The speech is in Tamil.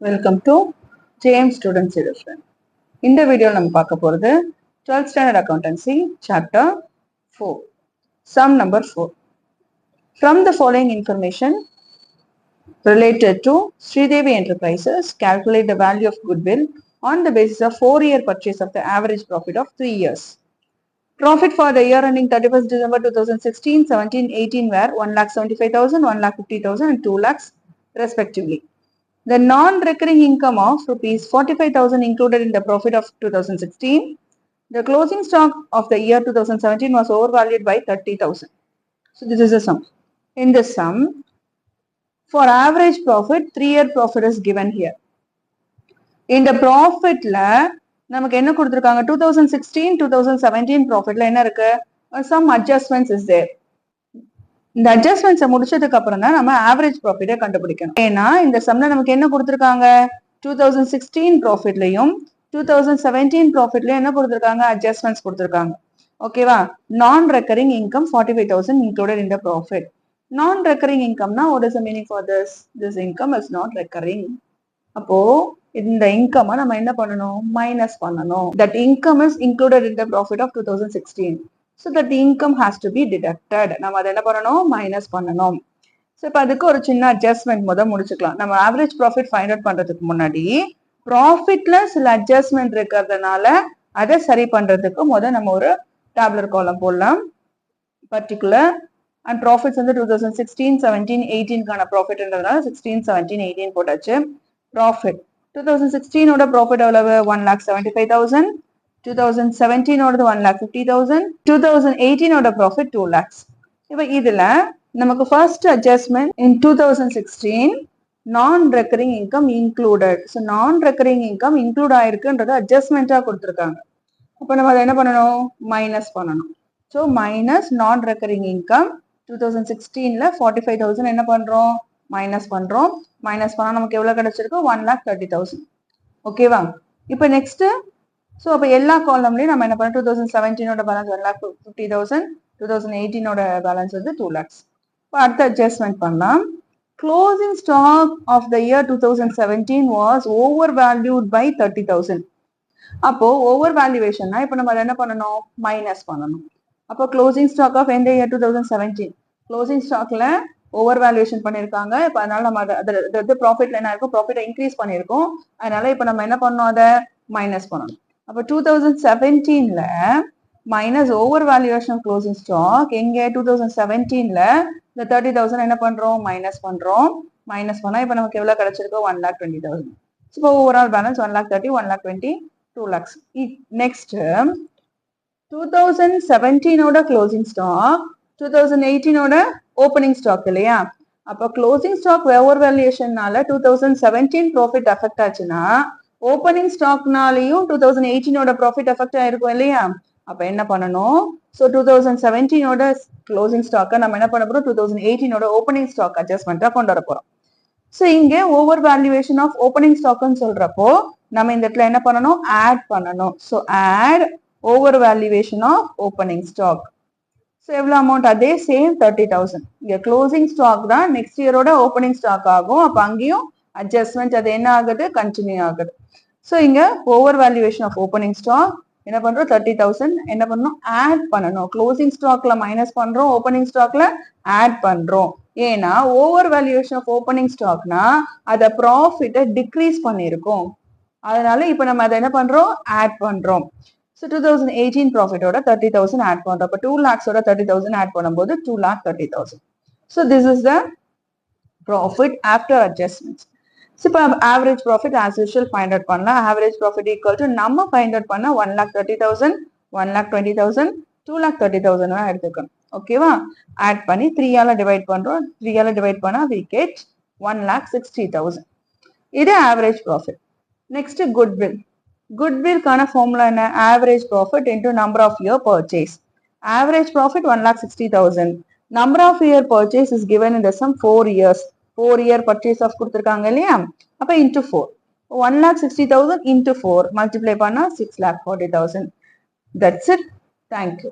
Welcome to JM students edition. இந்த வீடியோவில் நம்ம பார்க்க போகிறது 12th standard accountancy chapter 4 sum number 4. From the following information related to Sridevi Enterprises, calculate the value of goodwill on the basis of 4-year purchase of the average profit of 3 years. Profit for the year ending 31st December 2016, 17, 18 were 1,75,000, 1,50,000 and 2 lakhs respectively. The non-recurring income of rupees 45,000 included in the profit of 2016. The closing stock of the year 2017 was overvalued by 30,000. So this is a sum. In this sum, for average profit, 3-year profit is given here. In the profit la நமக்கு என்ன கொடுத்திருக்காங்க 2016 2017 profitல என்ன இருக்கு some adjustments is there. இந்த அட்ஜஸ்ட்மெண்ட்ஸை முடிச்சதுக்கு அப்புறம் தான் நம்ம ஆவரேஜ் ப்ராஃபிட்டை கண்டுபிடிக்கணும். ஏன்னா இந்த சம்ல நமக்கு என்ன கொடுத்துருக்காங்க 2016 ப்ராஃபிட்லயும் 2017 ப்ராஃபிட்லயும் என்ன கொடுத்துருக்காங்க அட்ஜஸ்ட்மெண்ட்ஸ் கொடுத்துருக்காங்க. ஓகேவா? Non recurring income 45,000 included in the profit. Non recurring இன்கம்னா what is the meaning for this income is not recurring. அப்போ இந்த இன்கம் நம்ம என்ன பண்ணணும் மைனஸ் பண்ணணும். That income is included in the profit of 2016. So that the income has to be deducted. நம்ம அதை என்ன பண்ணணும் மைனஸ் பண்ணணும். ஸோ இப்போ அதுக்கு ஒரு சின்ன அட்ஜஸ்ட்மெண்ட் முடிச்சுக்கலாம். நம்ம ஆவரேஜ் ப்ராஃபிட் ஃபைண்ட் அவுட் பண்றதுக்கு முன்னாடி ப்ராஃபிட்ல சில அட்ஜஸ்ட்மெண்ட் இருக்கிறதுனால அதை சரி பண்றதுக்கு நம்ம ஒரு டேப்லர் காலம் போடலாம். பர்டிகுலர் அண்ட் ப்ராஃபிட்ஸ் வந்து 2016, 17, 18க்கான ப்ராஃபிட்ன்றதுனால 16, 17, 18 போட்டாச்சு. ப்ராஃபிட் 2016ஓட ப்ராஃபிட் எவ்வளவு 1,75,000. 2017 ஓடது 1,50,000. 2018 ஓட ப்ராஃபிட் 2 lakhs. இப்போ இதுல நமக்கு ஃபர்ஸ்ட் அட்ஜஸ்ட்மெண்ட் இன் 2016 நான் ரெக்கரிங் இன்கம் இன்க்ளூடட். ஸோ நான் ரெக்கரிங் இன்கம் இன்க்ளூட் ஆயிருக்குன்றது அட்ஜஸ்ட்மெண்டா கொடுத்துருக்காங்க. அப்போ நம்ம அதை என்ன பண்ணணும் மைனஸ் பண்ணணும். ஸோ மைனஸ் நான் ரெக்கரிங் இன்கம் 2016ல 45,000 என்ன பண்றோம் மைனஸ் பண்றோம். மைனஸ் பண்ணா நமக்கு எவ்வளவு கிடைச்சிருக்கு 1,30,000. ஓகேவா? இப்போ நெக்ஸ்ட் ஸோ அப்போ எல்லா காலம்லையும் நம்ம என்ன பண்ணோம் 2017ஓட பேலன்ஸ் 1,50,000, 2018ஓட பேலன்ஸ் வந்து 2 lakhs. இப்போ அடுத்த அட்ஜஸ்ட்மெண்ட் பண்ணலாம். Closing stock of the year 2017 was over valued by 30,000. அப்போ ஓவர் வேல்யூவேஷன்னா இப்போ நம்ம அதை என்ன பண்ணணும் மைனஸ் பண்ணணும். அப்போ க்ளோசிங் ஸ்டாக் ஆஃப் எந்த இயர் 2017 க்ளோசிங் ஸ்டாக்ல ஓவர் வேல்யூவேஷன் பண்ணியிருக்காங்க. இப்போ அதனால நம்ம அதை ப்ராஃபிட்ல என்ன இருக்கும் ப்ராஃபிட்டை இன்க்ரீஸ் பண்ணியிருக்கோம். அதனால இப்போ நம்ம என்ன பண்ணணும் அதை மைனஸ் பண்ணணும். அப்போ 2017ல minus over valuation closing stock எங்க 2017ல இந்த 30,000 என்ன பண்றோம் மைனஸ் பண்றோம். மைனஸ் பண்ணா இப்போ நமக்கு எவ்வளவு கிடைச்சிருக்கோ 1,20,000. இப்போ ஓவரால் பேலன்ஸ் 1,30,000, 1,20,000, 2 lakhs. நெக்ஸ்ட் 2017ஓட க்ளோசிங் ஸ்டாக் 2018ஓட ஓப்பனிங் ஸ்டாக் இல்லையா? அப்போ க்ளோசிங் ஸ்டாக் ஓவர் வேல்யூவேஷன்னால 2017 ப்ராஃபிட் அஃபெக்ட் ஆச்சுன்னா ஓப்பனிங் ஸ்டாக்னாலையும் 2018ஓட ப்ராஃபிட் எஃபெக்ட் ஆயிருக்கும் இல்லையா? அப்ப என்ன பண்ணணும் ஸோ 2017ஓட க்ளோசிங் ஸ்டாக்கை நம்ம என்ன பண்ண போறோம் 2018ஓட ஓப்பனிங் ஸ்டாக் அட்ஜஸ்ட்மெண்ட்டா கொண்டு வர போறோம். ஸோ இங்க ஓவர் வேல்யூவேஷன் ஆஃப் ஓப்பனிங் ஸ்டாக்னு சொல்றப்போ நம்ம இந்த இடத்துல என்ன பண்ணணும் ஆட் பண்ணணும். So add over valuation of opening stock. So எவ்வளோ அமௌண்ட் அதே சேம் 30,000. இங்க க்ளோசிங் ஸ்டாக் தான் நெக்ஸ்ட் இயரோட ஓப்பனிங் ஸ்டாக் ஆகும். அப்போ அங்கேயும் அட்ஜஸ்ட்மெண்ட் அது என்ன ஆகுது கண்டினியூ ஆகுது. ஸோ இங்க over valuation of opening stock என்ன பண்றோம் 30,000 என்ன பண்ணணும் ஆட் பண்ணணும். க்ளோசிங் ஸ்டாக்ல மைனஸ் பண்றோம் ஓப்பனிங் ஸ்டாக்ல ஆட் பண்றோம். ஏன்னா ஓவர் வேல்யூவேஷன் ஆஃப் ஓப்பனிங் ஸ்டாக்னா அதை ப்ராஃபிட்டை டிக்ரீஸ் பண்ணிருக்கோம். அதனால இப்போ நம்ம அதை என்ன பண்றோம் ஆட் பண்றோம். ஸோ 2018 ப்ராஃபிட்டோட 30,000 ஆட் பண்றோம். அப்போ 2 lakhsோட 30,000 ஆட் பண்ணும்போது 2,30,000. So this is the profit after adjustments. So இப்போ average profit as usual find out பண்ணலாம். ஆவரேஜ் ப்ராஃபிட் ஈக்குவல் டு நம்ம ஃபைண்ட் அவுட் பண்ண 1,30,000, 1,20,000, 2,30,000 எடுத்துக்கணும். ஓகேவா? ஆட் பண்ணி 3ஆல டிவைட் பண்றோம். 3ஆல டிவைட் பண்ணா we get 1,60,000. இது ஆவரேஜ் ப்ராஃபிட். Next goodwill. குட்வில்கான ஃபார்முலா என்ன average profit into number of year purchase. Average profit 1,60,000. Number of year purchase is given in the sum 4 years. 4-year purchase of கொடுத்திருக்காங்க இல்லையா? அப்ப into 4 1,60,000 into 4 multiply பண்ணா 6,40,000. That's it. Thank you.